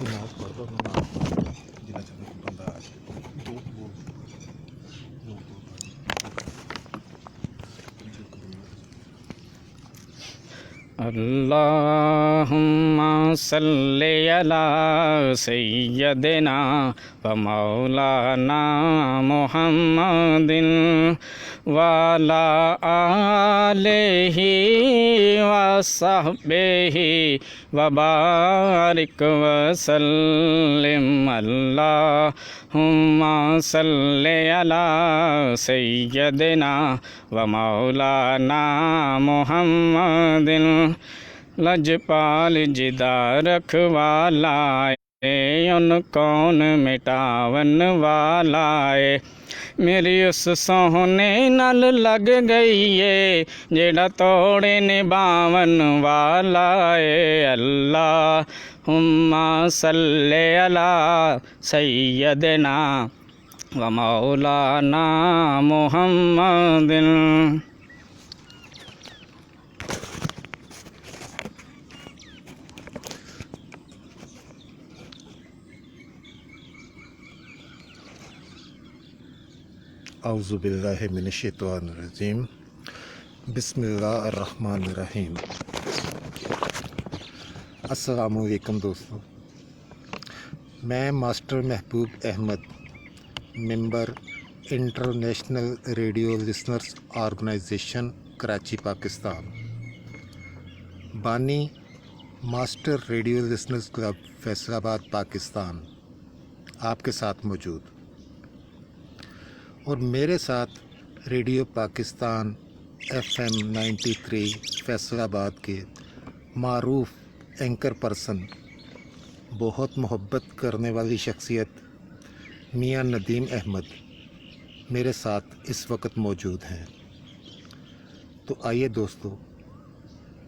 نماز پڑھ دو نماز جنا چاہتے کو بندہ آ جائے دو وہ اللہم صلی علی سیدنا و مولانا محمد وعلی آلہ و صحبہ و بارک وسلم اللہم صلی علی سیدنا و مولانا محمد لجپال جدا رکھوالا ان کون مٹاون والا میری اس سونے نال لگ گئی ہے جیڑا توڑے نباون والا اللہم صلی علی سیدنا و مولانا محمد. اعوذ باللہ من الشیطان الرجیم بسم اللہ الرحمن الرحیم. السلام علیکم دوستوں، میں master Mehboob Ahmed, member international radio listeners organisation Karachi Pakistan, بانی master radio listeners club Faisalabad Pakistan, آپ کے ساتھ موجود، اور میرے ساتھ ریڈیو پاکستان FM 93 فیصل آباد کے معروف اینکر پرسن، بہت محبت کرنے والی شخصیت میاں ندیم احمد میرے ساتھ اس وقت موجود ہیں. تو آئیے دوستو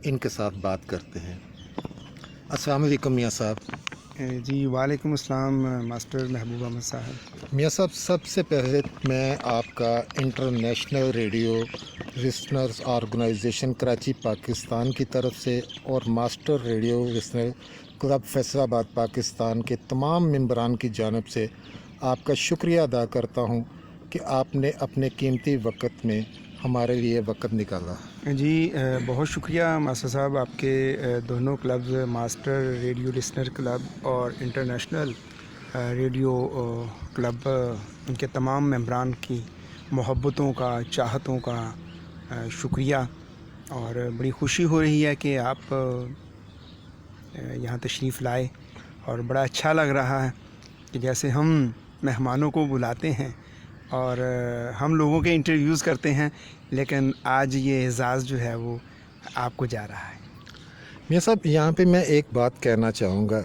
ان کے ساتھ بات کرتے ہیں. السلام علیکم میاں صاحب. جی وعلیکم السلام ماسٹر محبوب احمد صاحب. میاں صاحب، سب سے پہلے میں آپ کا international radio listeners organisation Karachi Pakistan کی طرف سے اور master radio listener club Faisalabad Pakistan کے تمام ممبران کی جانب سے آپ کا شکریہ ادا کرتا ہوں کہ آپ نے اپنے قیمتی وقت میں ہمارے لیے وقت نکالا. جی بہت شکریہ ماسٹر صاحب، آپ کے دونوں clubs master radio listener club اور انٹرنیشنل ریڈیو کلب، ان کے تمام ممبران کی محبتوں کا، چاہتوں کا شکریہ. اور بڑی خوشی ہو رہی ہے کہ آپ یہاں تشریف لائے، اور بڑا اچھا لگ رہا ہے کہ جیسے ہم مہمانوں کو بلاتے ہیں اور ہم لوگوں کے انٹرویوز کرتے ہیں، لیکن آج یہ اعزاز جو ہے وہ آپ کو جا رہا ہے. میاں صاحب، یہاں پہ میں ایک بات کہنا چاہوں گا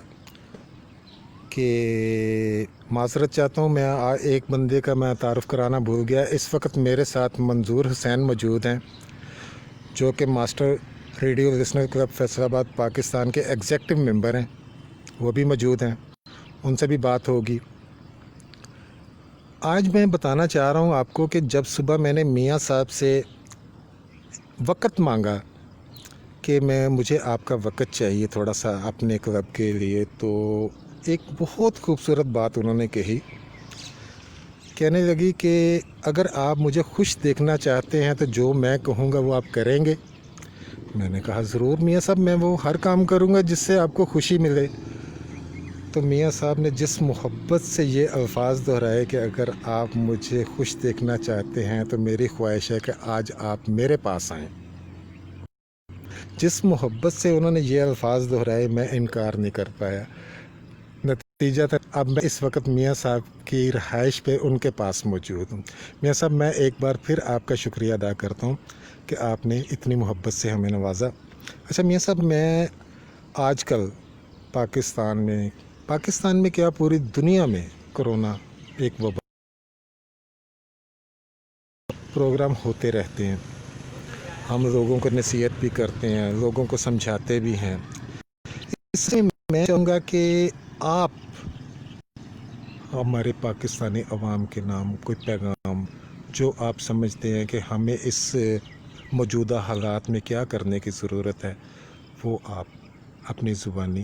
کہ معذرت چاہتا ہوں، میں ایک بندے کا میں تعارف کرانا بھول گیا. اس وقت میرے ساتھ منظور حسین موجود ہیں، جو کہ master radio listener club Faisalabad Pakistan کے ایگزیکٹو ممبر ہیں. وہ بھی موجود ہیں، ان سے بھی بات ہوگی. آج میں بتانا چاہ رہا ہوں آپ کو کہ جب صبح میں نے میاں صاحب سے وقت مانگا کہ مجھے آپ کا وقت چاہیے تھوڑا سا اپنے کلب کے لیے، تو ایک بہت خوبصورت بات انہوں نے کہنے لگی کہ اگر آپ مجھے خوش دیکھنا چاہتے ہیں تو جو میں کہوں گا وہ آپ کریں گے. میں نے کہا ضرور میاں صاحب، میں وہ ہر کام کروں گا جس سے آپ کو خوشی ملے. تو میاں صاحب نے جس محبت سے یہ الفاظ دہرائے کہ اگر آپ مجھے خوش دیکھنا چاہتے ہیں تو میری خواہش ہے کہ آج آپ میرے پاس آئیں. جس محبت سے انہوں نے یہ الفاظ دہرائے، میں انکار نہیں کر پایا. نتیجہ تھا اب میں اس وقت میاں صاحب کی رہائش پہ ان کے پاس موجود ہوں. میاں صاحب، میں ایک بار پھر آپ کا شکریہ ادا کرتا ہوں کہ آپ نے اتنی محبت سے ہمیں نوازا. اچھا میاں صاحب، میں آج کل پاکستان میں کیا پوری دنیا میں کرونا ایک وبا پروگرام ہوتے رہتے ہیں. ہم لوگوں کو نصیحت بھی کرتے ہیں، لوگوں کو سمجھاتے بھی ہیں. اس سے میں چاہوں گا کہ آپ ہمارے پاکستانی عوام کے نام کوئی پیغام جو آپ سمجھتے ہیں کہ ہمیں اس موجودہ حالات میں کیا کرنے کی ضرورت ہے، وہ آپ اپنی زبانی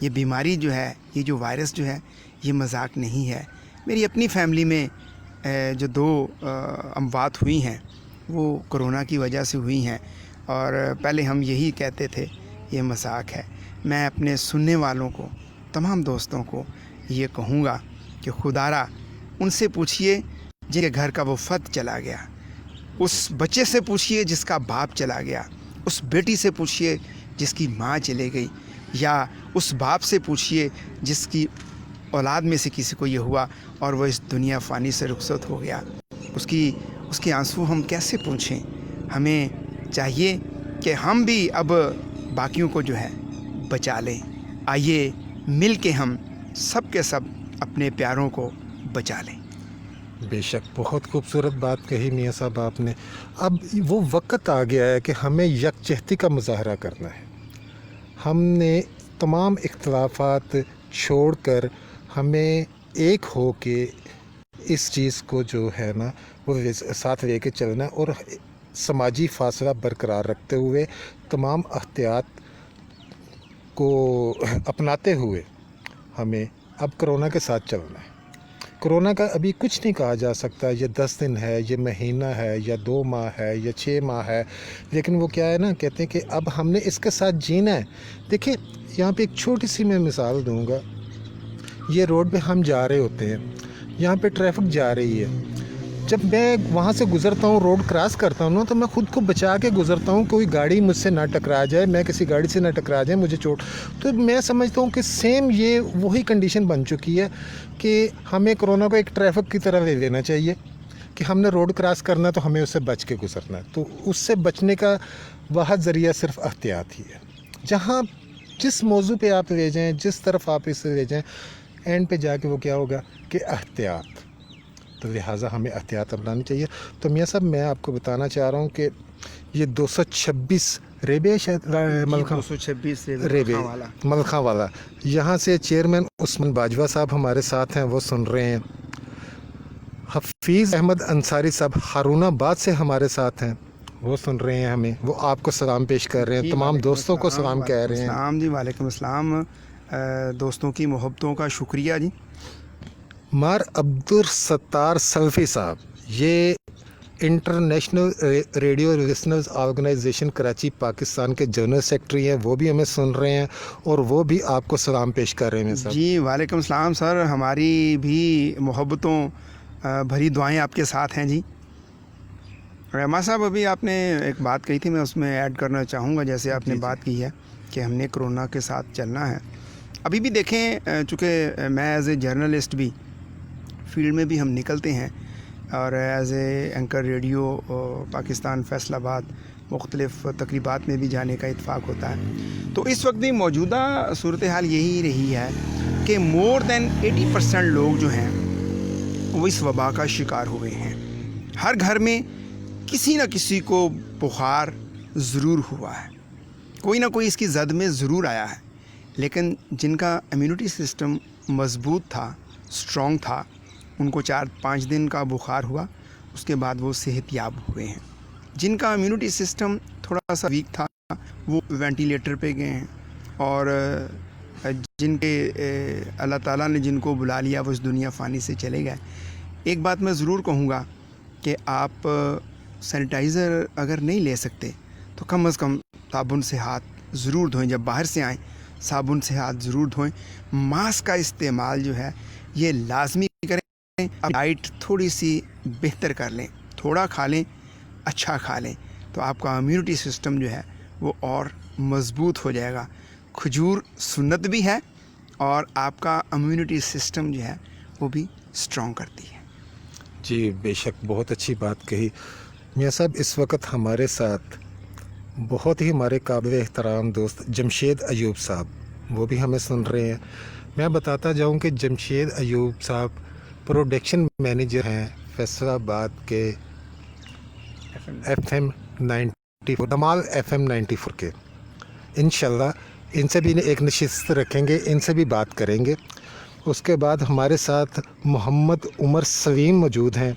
یہ بیماری جو ہے، یہ جو وائرس جو ہے، یہ مذاق نہیں ہے۔ میری اپنی فیملی میں جو 2 اموات ہوئی ہیں وہ کرونا کی وجہ سے ہوئی ہیں، اور پہلے ہم یہی کہتے تھے یہ مذاق ہے۔ میں اپنے سننے والوں کو، تمام دوستوں کو یہ کہوں گا کہ خدارا ان سے پوچھئے جن کے گھر کا وہ فرد چلا گیا، اس بچے سے پوچھئے جس کا باپ چلا گیا، اس بیٹی سے پوچھئے جس کی ماں چلے گئی، یا اس باپ سے پوچھئے جس کی اولاد میں سے کسی کو یہ ہوا اور وہ اس دنیا فانی سے رخصت ہو گیا۔ اس کے آنسو ہم کیسے پوچھیں؟ ہمیں چاہیے کہ ہم بھی اب باقیوں کو جو ہے بچا لیں۔ آئیے مل کے ہم سب کے سب اپنے پیاروں کو بچا لیں۔ بے شک بہت خوبصورت بات کہی میاں صاحب آپ نے۔ اب وہ وقت آ گیا ہے کہ ہمیں یکجہتی کا مظاہرہ کرنا ہے۔ ہم نے تمام اختلافات چھوڑ کر ہمیں ایک ہو کے اس چیز کو جو ہے نا وہ ساتھ لے کے چلنا ہے، اور سماجی فاصلہ برقرار رکھتے ہوئے تمام احتیاط کو اپناتے ہوئے ہمیں اب کرونا کے ساتھ چلنا ہے۔ کرونا کا ابھی کچھ نہیں کہا جا سکتا، یہ 10 دن ہے، یہ مہینہ ہے، یا 2 ماہ ہے، یا 6 ماہ ہے، لیکن وہ کیا ہے نا، کہتے ہیں کہ اب ہم نے اس کے ساتھ جینا ہے۔ دیکھیں یہاں پہ ایک چھوٹی سی میں مثال دوں گا۔ یہ روڈ پہ ہم جا رہے ہوتے ہیں، یہاں پہ ٹریفک جا رہی ہے، جب میں وہاں سے گزرتا ہوں، روڈ کراس کرتا ہوں نا، تو میں خود کو بچا کے گزرتا ہوں، کوئی گاڑی مجھ سے نہ ٹکرا جائے، میں کسی گاڑی سے نہ ٹکرا جائے، مجھے چوٹ۔ تو میں سمجھتا ہوں کہ سیم یہ وہی کنڈیشن بن چکی ہے کہ ہمیں کرونا کو ایک ٹریفک کی طرح لے لینا چاہیے کہ ہم نے روڈ کراس کرنا تو ہمیں اس سے بچ کے گزرنا ہے۔ تو اس سے بچنے کا واحد ذریعہ صرف احتیاط ہی ہے۔ جہاں جس موضوع پہ آپ لے جائیں، جس طرف آپ اسے لے جائیں، اینڈ پہ جا کے وہ کیا ہوگا کہ احتیاط۔ تو لہٰذا ہمیں احتیاط اپنانی چاہیے۔ تو میاں صاحب میں آپ کو بتانا چاہ رہا ہوں کہ یہ 226 ریبے شاید ملکھا 226 ریبے ملکھا والا، یہاں سے چیئرمین عثمان باجوہ صاحب ہمارے ساتھ ہیں، وہ سن رہے ہیں۔ حفیظ احمد انصاری صاحب ہارون آباد سے ہمارے ساتھ ہیں، وہ سن رہے ہیں ہمیں، وہ آپ کو سلام پیش کر رہے ہیں، تمام دوستوں کو سلام کہہ رہے ہیں۔ السلام جی، وعلیکم السلام۔ دوستوں کی محبتوں کا شکریہ جی۔ مار عبدالستار سلفی صاحب، یہ international radio listeners organisation Karachi Pakistan کے جنرل سیکرٹری ہیں، وہ بھی ہمیں سن رہے ہیں اور وہ بھی آپ کو سلام پیش کر رہے ہیں صاحب۔ جی وعلیکم السلام سر، ہماری بھی محبتوں بھری دعائیں آپ کے ساتھ ہیں جی۔ رحمٰ صاحب ابھی آپ نے ایک بات کہی تھی، میں اس میں ایڈ کرنا چاہوں گا، جیسے آپ نے بات کی ہے کہ ہم نے کرونا کے ساتھ چلنا ہے۔ ابھی بھی دیکھیں، چونکہ میں ایز اے جرنلسٹ بھی فیلڈ میں بھی ہم نکلتے ہیں، اور as a anchor radio Pakistan Faisal آباد مختلف تقریبات میں بھی جانے کا اتفاق ہوتا ہے۔ تو اس وقت بھی موجودہ صورتحال یہی رہی ہے کہ مور دین 80% لوگ جو ہیں وہ اس وبا کا شکار ہوئے ہیں۔ ہر گھر میں کسی نہ کسی کو بخار ضرور ہوا ہے، کوئی نہ کوئی اس کی زد میں ضرور آیا ہے، لیکن جن کا امیونٹی سسٹم مضبوط تھا، اسٹرانگ تھا، ان کو 4-5 دن کا بخار ہوا، اس کے بعد وہ صحت یاب ہوئے ہیں۔ جن کا امیونٹی سسٹم تھوڑا سا ویک تھا وہ وینٹیلیٹر پہ گئے ہیں، اور جن کے اللہ تعالیٰ نے جن کو بلا لیا وہ اس دنیا فانی سے چلے گئے۔ ایک بات میں ضرور کہوں گا کہ آپ سینیٹائزر اگر نہیں لے سکتے تو کم از کم صابن سے ہاتھ ضرور دھوئیں، جب باہر سے آئیں صابن سے ہاتھ ضرور دھوئیں۔ ماسک کا استعمال جو ہے یہ لازمی کریں۔ ڈائٹ تھوڑی سی بہتر کر لیں، تھوڑا کھا لیں، اچھا کھا لیں، تو آپ کا امیونٹی سسٹم جو ہے وہ اور مضبوط ہو جائے گا۔ کھجور سنت بھی ہے اور آپ کا امیونٹی سسٹم جو ہے وہ بھی اسٹرانگ کرتی ہے۔ جی بے شک، بہت اچھی بات کہی میاں صاحب۔ اس وقت ہمارے ساتھ بہت ہی ہمارے قابل احترام دوست جمشید ایوب صاحب، وہ بھی ہمیں سن رہے ہیں۔ میں بتاتا جاؤں کہ جمشید ایوب صاحب پروڈکشن مینیجر ہیں فیصل آباد کے FM 94 دمال FM 94 کے۔ انشاءاللہ ان سے بھی ایک نشست رکھیں گے، ان سے بھی بات کریں گے۔ اس کے بعد ہمارے ساتھ محمد عمر سلیم موجود ہیں،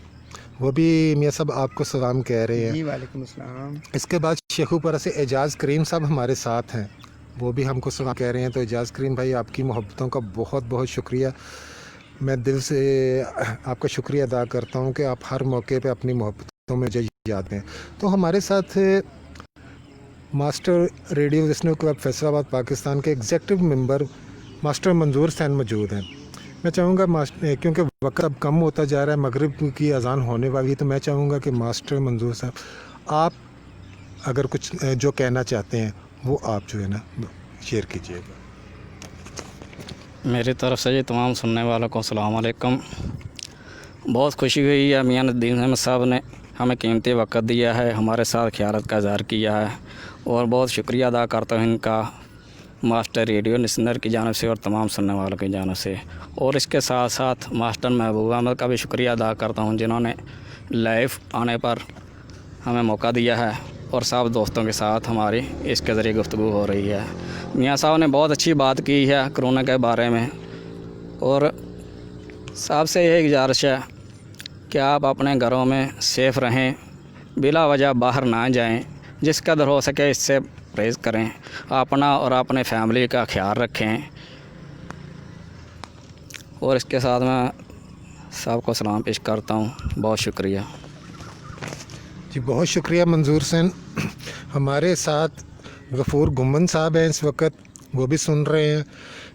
وہ بھی میاں صاحب آپ کو سلام کہہ رہے ہیں۔ جی وعلیکم السلام۔ اس کے بعد شیخو پورہ سے اعجاز کریم صاحب ہمارے ساتھ ہیں، وہ بھی ہم کو سلام کہہ رہے ہیں. تو اعجاز کریم بھائی آپ کی محبتوں کا بہت بہت شکریہ. میں دل سے آپ کا شکریہ ادا کرتا ہوں کہ آپ ہر موقع پہ اپنی محبتوں میں مجھے یاد ہیں. تو ہمارے ساتھ master radio listener club Faisalabad Pakistan کے ایگزیکٹو ممبر ماسٹر منظور حسین موجود ہیں. میں چاہوں گا کیونکہ وقت اب کم ہوتا جا رہا ہے, مغرب کی اذان ہونے والی ہے, تو میں چاہوں گا کہ ماسٹر منظور صاحب آپ اگر کچھ جو کہنا چاہتے ہیں وہ آپ جو ہے نا شیئر کیجیے گا. میری طرف سے جی تمام سننے والوں کو السلام علیکم. بہت خوشی ہوئی ہے میاں ندیم احمد صاحب نے ہمیں قیمتی وقت دیا ہے, ہمارے ساتھ خیالت کا اظہار کیا ہے, اور بہت شکریہ ادا کرتا ہوں ان کا ماسٹر ریڈیو لسنر کی جانب سے اور تمام سننے والوں کی جانب سے. اور اس کے ساتھ ساتھ ماسٹر محبوب احمد کا بھی شکریہ ادا کرتا ہوں جنہوں نے لائیو آنے پر ہمیں موقع دیا ہے, اور سب دوستوں کے ساتھ ہماری اس کے ذریعے گفتگو ہو رہی ہے. میاں صاحب نے بہت اچھی بات کی ہے کرونا کے بارے میں, اور صاحب سے یہ گزارش ہے کہ آپ اپنے گھروں میں سیف رہیں, بلا وجہ باہر نہ جائیں, جس قدر ہو سکے اس سے پرہیز کریں, اپنا اور اپنے فیملی کا خیال رکھیں. اور اس کے ساتھ میں صاحب کو سلام پیش کرتا ہوں. بہت شکریہ جی. بہت شکریہ منظور حسین. ہمارے ساتھ غفور گمن صاحب ہیں اس وقت, وہ بھی سن رہے ہیں.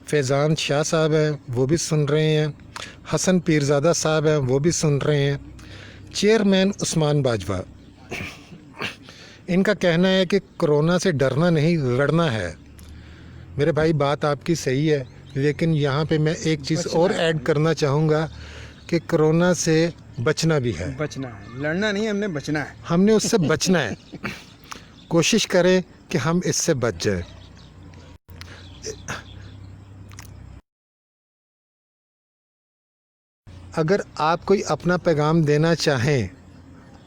فیضان شاہ صاحب ہیں, وہ بھی سن رہے ہیں. حسن پیرزادہ صاحب ہیں, وہ بھی سن رہے ہیں. چیئرمین عثمان باجوہ, ان کا کہنا ہے کہ کرونا سے ڈرنا نہیں لڑنا ہے. میرے بھائی بات آپ کی صحیح ہے, لیکن یہاں پہ میں ایک چیز اور ایڈ کرنا چاہوں گا کہ کرونا سے بچنا بھی ہے. بچنا ہے, لڑنا نہیں, ہم نے بچنا ہے. ہم نے اس سے بچنا ہے. کوشش کریں کہ ہم اس سے بچ جائیں. اگر آپ کوئی اپنا پیغام دینا چاہیں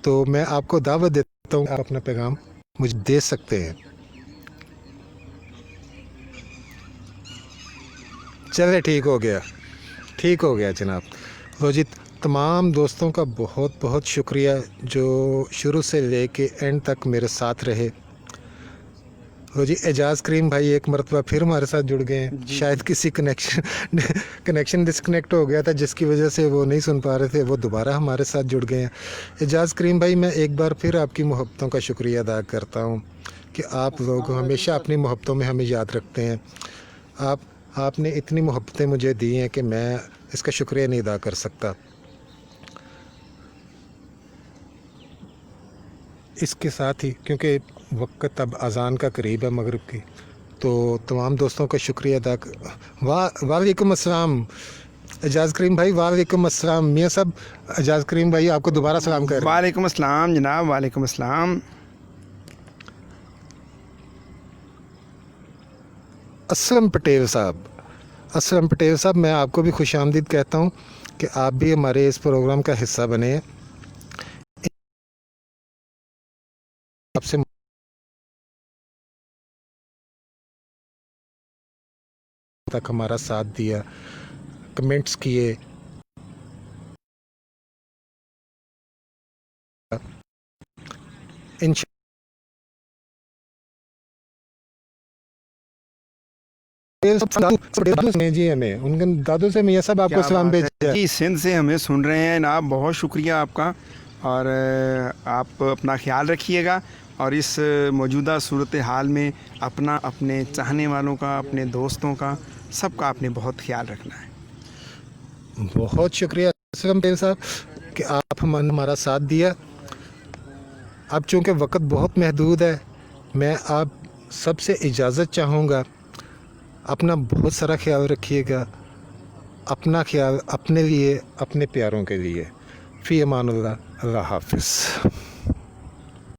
تو میں آپ کو دعوت دیتا ہوں, آپ اپنا پیغام مجھے دے سکتے ہیں. چلے ٹھیک ہو گیا جناب. تو جی تمام دوستوں کا بہت بہت شکریہ جو شروع سے لے کے اینڈ تک میرے ساتھ رہے. تو جی اعجاز کریم بھائی ایک مرتبہ پھر ہمارے ساتھ جڑ گئے ہیں. شاید کسی کنیکشن ڈسکنیکٹ ہو گیا تھا جس کی وجہ سے وہ نہیں سن پا رہے تھے, وہ دوبارہ ہمارے ساتھ جڑ گئے ہیں. اعجاز کریم بھائی میں ایک بار پھر آپ کی محبتوں کا شکریہ ادا کرتا ہوں کہ آپ لوگ ہمیشہ اپنی محبتوں میں ہمیں یاد رکھتے ہیں. آپ نے اتنی محبتیں مجھے دی ہیں کہ میں اس کا شکریہ نہیں ادا کر سکتا. اس کے ساتھ ہی کیونکہ وقت اب اذان کا قریب ہے مغرب کی, تو تمام دوستوں کا شکریہ ادا وعلیکم السلام اعجاز کریم بھائی. وعلیکم السلام میاں صاحب. اعجاز کریم بھائی آپ کو دوبارہ سلام کر رہے ہیں. وعلیکم السلام جناب, وعلیکم السلام. اسلم پٹیل صاحب, میں آپ کو بھی خوش آمدید کہتا ہوں کہ آپ بھی ہمارے اس پروگرام کا حصہ بنے ہیں. آپ سے تک ہمارا ساتھ دیا, کمنٹس کیے, جی ہمیں ان کے دادوں سے میاں صاحب آپ کو سلام بھیجا. جی سندھ سے ہمیں سن رہے ہیں جناب, بہت شکریہ آپ کا, اور آپ اپنا خیال رکھیے گا, اور اس موجودہ صورتحال میں اپنا, اپنے چاہنے والوں کا, اپنے دوستوں کا, سب کا آپ نے بہت خیال رکھنا ہے. بہت شکریہ اسلم پٹیل صاحب کہ آپ ہمارا ساتھ دیا. اب چونکہ وقت بہت محدود ہے, میں آپ سب سے اجازت چاہوں گا. اپنا بہت سارا خیال رکھیے گا, اپنا خیال اپنے لیے, اپنے پیاروں کے لیے. فی امان اللہ. اللہ حافظ.